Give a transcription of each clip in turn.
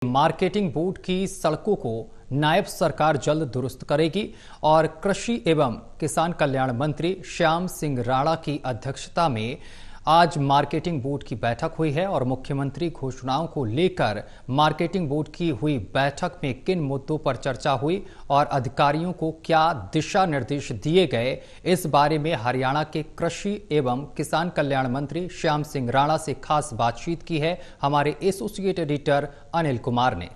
Marketing board की सड़कों को नायब सरकार जल्द दुरुस्त करेगी और कृषि एवं किसान कल्याण मंत्री श्याम सिंह राणा की अध्यक्षता में आज मार्केटिंग बोर्ड की बैठक हुई है और मुख्यमंत्री घोषणाओं को लेकर मार्केटिंग बोर्ड की हुई बैठक में किन मुद्दों पर चर्चा हुई और अधिकारियों को क्या दिशा निर्देश दिए गए, इस बारे में हरियाणा के कृषि एवं किसान कल्याण मंत्री श्याम सिंह राणा से खास बातचीत की है हमारे एसोसिएट एडिटर अनिल कुमार ने।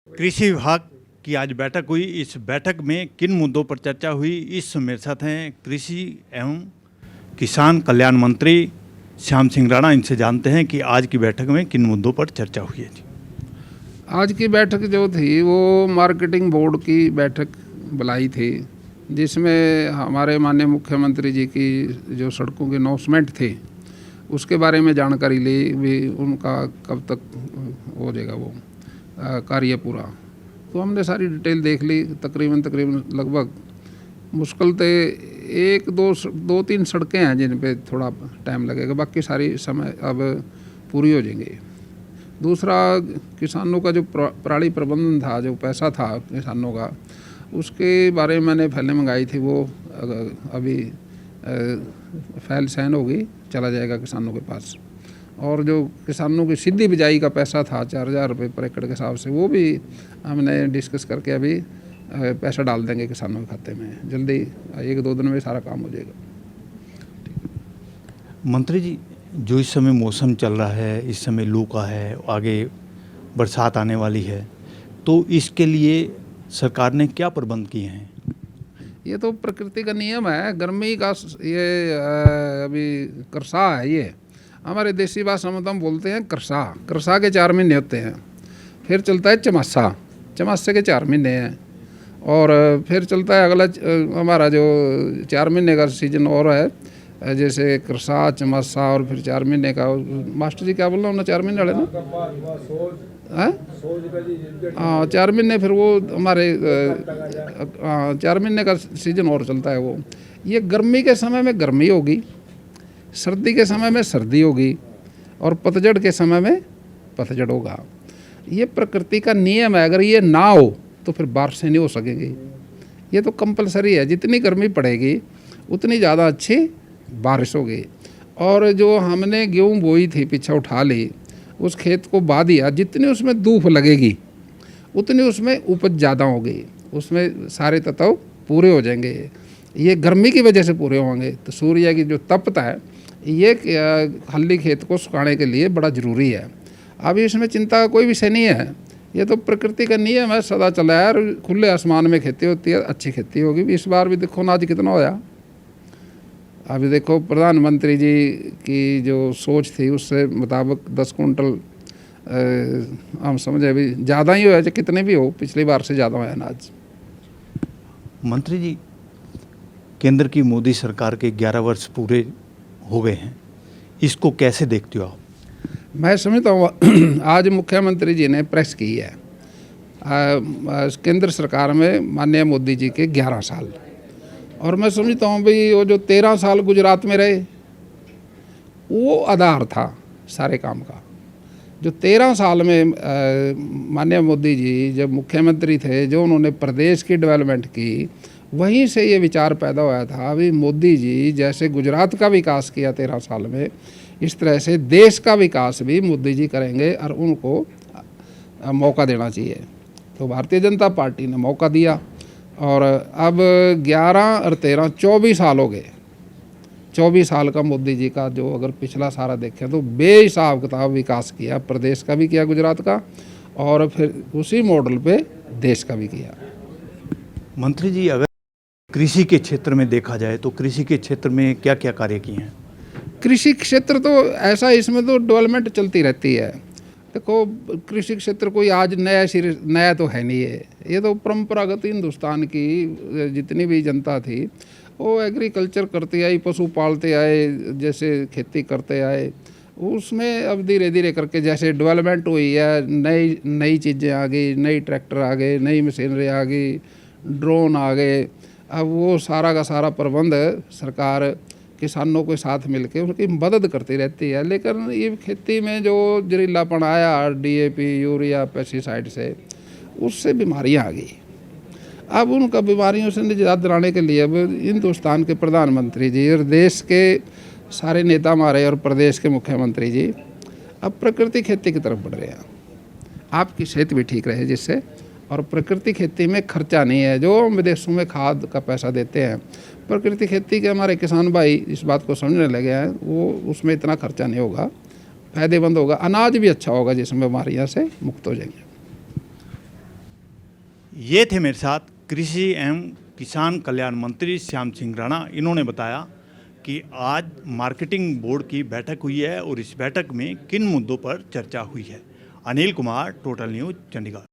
कृषि विभाग की आज बैठक हुई। इस बैठक में किन मुद्दों पर चर्चा हुई, इस मेरे साथ हैं कृषि एवं किसान कल्याण मंत्री श्याम सिंह राणा। इनसे जानते हैं कि आज की बैठक में किन मुद्दों पर चर्चा हुई है। जी, आज की बैठक जो थी वो मार्केटिंग बोर्ड की बैठक बुलाई थी, जिसमें हमारे माननीय मुख्यमंत्री जी की जो सड़कों के अनाउंसमेंट थे उसके बारे में जानकारी ली भी, उनका कब तक हो जाएगा वो कार्य पूरा। तो हमने सारी डिटेल देख ली। तकरीबन लगभग मुश्किल से दो तीन सड़कें हैं जिन पे थोड़ा टाइम लगेगा, बाकी सारी समय अब पूरी हो जाएंगे। दूसरा, किसानों का जो पराली प्रबंधन था, जो पैसा था किसानों का, उसके बारे में मैंने फाइलें मंगाई थी। वो अभी फाइल साइन होगी, चला जाएगा किसानों के पास। और जो किसानों की सीधी बिजाई का पैसा था 4000 रुपये पर एकड़ के हिसाब से, वो भी हमने डिस्कस करके अभी पैसा डाल देंगे किसानों के खाते में। जल्दी 1-2 दिन में सारा काम हो जाएगा। मंत्री जी, जो इस समय मौसम चल रहा है, इस समय लू का है, आगे बरसात आने वाली है, तो इसके लिए सरकार ने क्या प्रबंध किए हैं? ये तो प्रकृति का नियम है। गर्मी का ये अभी करसा है। ये हमारे देसी भाषा में तो हम बोलते हैं करसा। करसा के 4 महीने होते हैं। फिर चलता है चमासा, चमासे के 4 महीने हैं। और फिर चलता है अगला हमारा जो 4 महीने का सीजन और है, जैसे करसा, चमासा, और फिर 4 महीने का मास्टर जी क्या बोल रहा हूँ ना, 4 महीने वाले ना, हाँ 4 महीने। फिर वो हमारे 4 महीने का सीजन और चलता है वो। ये गर्मी के समय में गर्मी होगी, सर्दी के समय में सर्दी होगी, और पतझड़ के समय में पतझड़ होगा। ये प्रकृति का नियम है। अगर ये ना हो तो फिर बारिशें नहीं हो सकेंगी। ये तो कंपलसरी है। जितनी गर्मी पड़ेगी उतनी ज़्यादा अच्छी बारिश होगी। और जो हमने गेहूँ बोई थी, पीछे उठा ली, उस खेत को बा दिया, जितनी उसमें धूप लगेगी उतनी उसमें उपज ज़्यादा होगी, उसमें सारे तत्व पूरे हो जाएंगे। ये गर्मी की वजह से पूरे होंगे। तो सूर्य की जो तपता है, ये हल्दी खेत को सुखाने के लिए बड़ा ज़रूरी है। अभी इसमें चिंता का कोई विषय नहीं है। ये तो प्रकृति का नियम है, सदा चला है। और खुले आसमान में खेती होती है, अच्छी खेती होगी। इस बार भी देखो ना आज कितना होया। अभी देखो प्रधानमंत्री जी की जो सोच थी उससे मुताबिक 10 कुंटल हम समझे अभी ज़्यादा ही होया, चाहे कितने भी हो, पिछली बार से ज़्यादा होया अनाज। मंत्री जी, केंद्र की मोदी सरकार के 11 वर्ष पूरे हो गए हैं, इसको कैसे देखते हो आप? मैं समझता हूँ आज मुख्यमंत्री जी ने प्रेस की है केंद्र सरकार में माननीय मोदी जी के 11 साल। और मैं समझता हूँ भाई वो जो 13 साल गुजरात में रहे वो आधार था सारे काम का। जो 13 साल में माननीय मोदी जी जब मुख्यमंत्री थे, जो उन्होंने प्रदेश की डेवलपमेंट की, वहीं से ये विचार पैदा हुआ था। अभी मोदी जी जैसे गुजरात का विकास किया 13 साल में, इस तरह से देश का विकास भी मोदी जी करेंगे और उनको मौका देना चाहिए। तो भारतीय जनता पार्टी ने मौका दिया और अब 11 और 13 24 साल हो गए। 24 साल का मोदी जी का जो अगर पिछला सारा देखें तो बेहिसाब किताब विकास किया। प्रदेश का भी किया, गुजरात का, और फिर उसी मॉडल पे देश का भी किया। मंत्री जी, अगर कृषि के क्षेत्र में देखा जाए तो कृषि के क्षेत्र में क्या क्या कार्य किए हैं? कृषि क्षेत्र तो ऐसा, इसमें तो डेवलपमेंट चलती रहती है। देखो कृषि क्षेत्र कोई आज नया तो है नहीं है। ये तो परंपरागत हिंदुस्तान की जितनी भी जनता थी वो एग्रीकल्चर करते आई, पशु पालते आए, जैसे खेती करते आए। उसमें अब धीरे धीरे करके जैसे डेवलपमेंट हुई है, नई चीज़ें आ गई, नई ट्रैक्टर आ गए, नई मशीनरी आ गई, ड्रोन आ गए। अब वो सारा का सारा प्रबंध सरकार किसानों के साथ मिलके उनकी मदद करती रहती है। लेकिन ये खेती में जो जहरीलापन आया DAP, यूरिया, पेस्टिसाइड से, उससे बीमारियां आ गई। अब उनका बीमारियों से निजात दिलाने के लिए अब हिंदुस्तान के प्रधानमंत्री जी और देश के सारे नेता हमारे और प्रदेश के मुख्यमंत्री जी अब प्राकृतिक खेती की तरफ बढ़ रहे हैं। आपकी सेहत भी ठीक रहे जिससे, और प्राकृतिक खेती में खर्चा नहीं है। जो हम विदेशों में खाद का पैसा देते हैं, प्राकृतिक खेती के हमारे किसान भाई इस बात को समझने लगे हैं, वो उसमें इतना खर्चा नहीं होगा, फायदेमंद होगा, अनाज भी अच्छा होगा जिसमें बीमारियां से मुक्त हो जाएंगे। ये थे मेरे साथ कृषि एवं किसान कल्याण मंत्री श्याम सिंह राणा। इन्होंने बताया कि आज मार्केटिंग बोर्ड की बैठक हुई है और इस बैठक में किन मुद्दों पर चर्चा हुई है। Anil Kumar, total news, Chandigarh.